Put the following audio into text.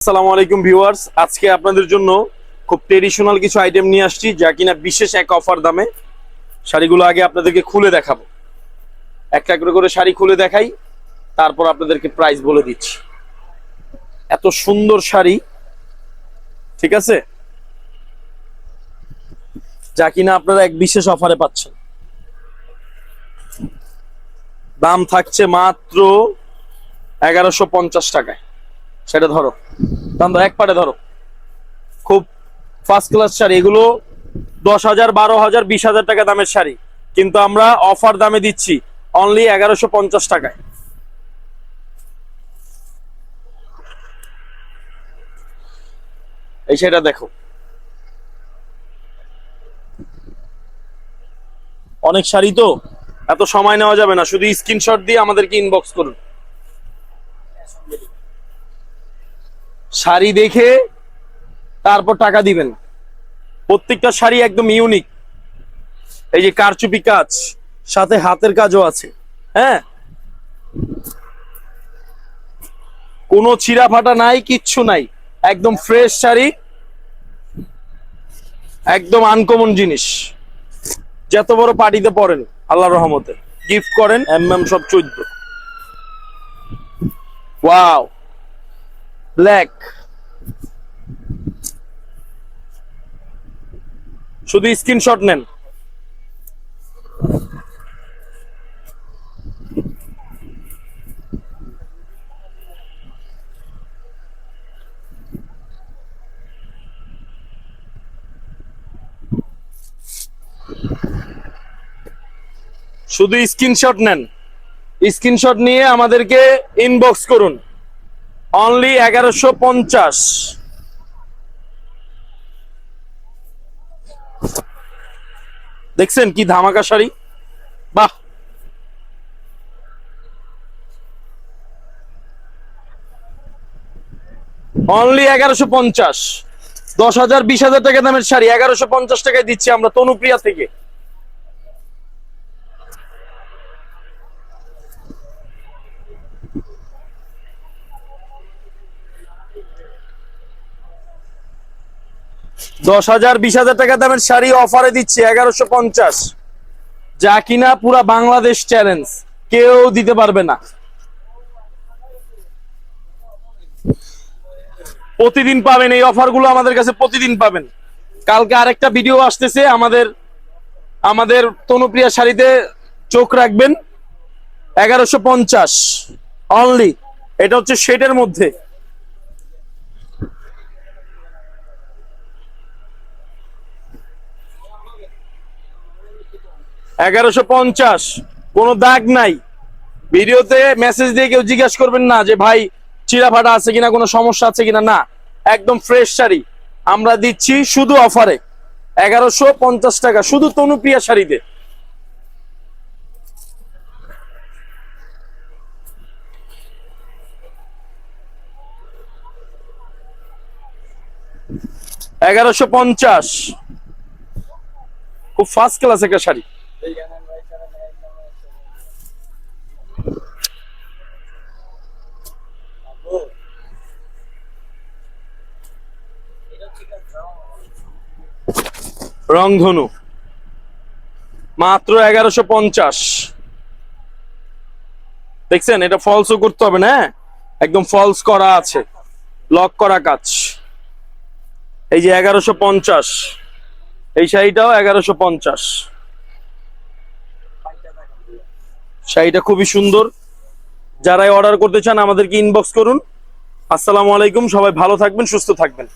আসসালামু আলাইকুম ভিউয়ার্স, আজকে আপনাদের জন্য খুব ট্রেডিশনাল কিছু আইটেম নিয়ে আসছি যা কিনা বিশেষ এক অফার দামে। শাড়িগুলো আগে আপনাদেরকে খুলে দেখাবো, একটা একটা করে শাড়ি খুলে দেখাই, তারপর আপনাদেরকে প্রাইস বলে দিচ্ছি। এত সুন্দর শাড়ি, ঠিক আছে, যা কিনা আপনারা এক বিশেষ অফারে পাচ্ছেন। দাম থাকছে মাত্র 1150 টাকায়। সেটা ধরো, দাম এক পাটে ধরো, খুব ফার্স্ট ক্লাস শাড়ি এগুলো। 10,000, 12,000, 20,000 টাকা দামের শাড়ি, কিন্তু আমরা অফার দামে দিচ্ছি অনলি 1150 টাকায়। এই শাড়িটা দেখো, অনেক শাড়ি তো এত সময় নেওয়া যাবে না, শুধু স্ক্রিনশট দিয়ে আমাদেরকে ইনবক্স করুন। শাড়ি দেখে তারপর টাকা দিবেন। প্রত্যেকটা শাড়ি একদম ইউনিক। এই যে কারচুপি কাজ, সাথে হাতের কাজও আছে। হ্যাঁ, কোনো ছিঁড়া ফাটা নাই, কিচ্ছু নাই, একদম ফ্রেশ শাড়ি, একদম আনকমন জিনিস। যত বড় পার্টিতে পরেন, আল্লাহর রহমতে গিফট করেন, সব 14। ওয়াও, ব্ল্যাক, শুধু স্ক্রিনশট নেন। শুধু স্ক্রিনশট নেন, স্ক্রিনশট নিয়ে আমাদেরকে ইনবক্স করুন। অনলি 1150। দেখছেন কি ধামাকা শাড়ি, বাহ। অনলি 1150। 10,000, 20,000 টাকা দামের শাড়ি 1150 টাকায় দিচ্ছি আমরা তনুপ্রিয়া থেকে। দশ হাজার, 20,000 টাকা দামের শাড়ি অফারে দিচ্ছি 1150, যা কিনা পুরা বাংলাদেশ চ্যালেঞ্জ, কেউ দিতে পারবে না। প্রতিদিন পাবেন এই অফারগুলো আমাদের কাছে, প্রতিদিন পাবেন। কালকে আরেকটা ভিডিও আসতেছে আমাদের তনুপ্রিয়া শাড়িতে, চোখ রাখবেন। 1150 অনলি। এটা হচ্ছে শেডের মধ্যে। 1150, কোনো দাগ নাই। ভিডিওতে মেসেজ দিয়ে কেউ জিজ্ঞাসা করবেন না যে ভাই চিরা ফাটা আছে কিনা, কোনো সমস্যা আছে কিনা, না, একদম ফ্রেশ শাড়ি আমরা দিচ্ছি শুধু অফারে 1150 টাকা, শুধু তনুপ্রিয়া শাড়িতে। এগারোশো পঞ্চাশ, খুব ফার্স্ট ক্লাস একটা শাড়ি। রংধনু মাত্র 1150। দেখছেন, এটা ফলসও করতে হবে না, একদম ফলস করা আছে, লক করা কাজ। এই যে 1150, এই শাড়িটাও 1150। শাড়িটা খুবই সুন্দর। যারাই অর্ডার করতে চান আমাদেরকে ইনবক্স করুন। আসসালামু আলাইকুম, সবাই ভালো থাকবেন, সুস্থ থাকবেন।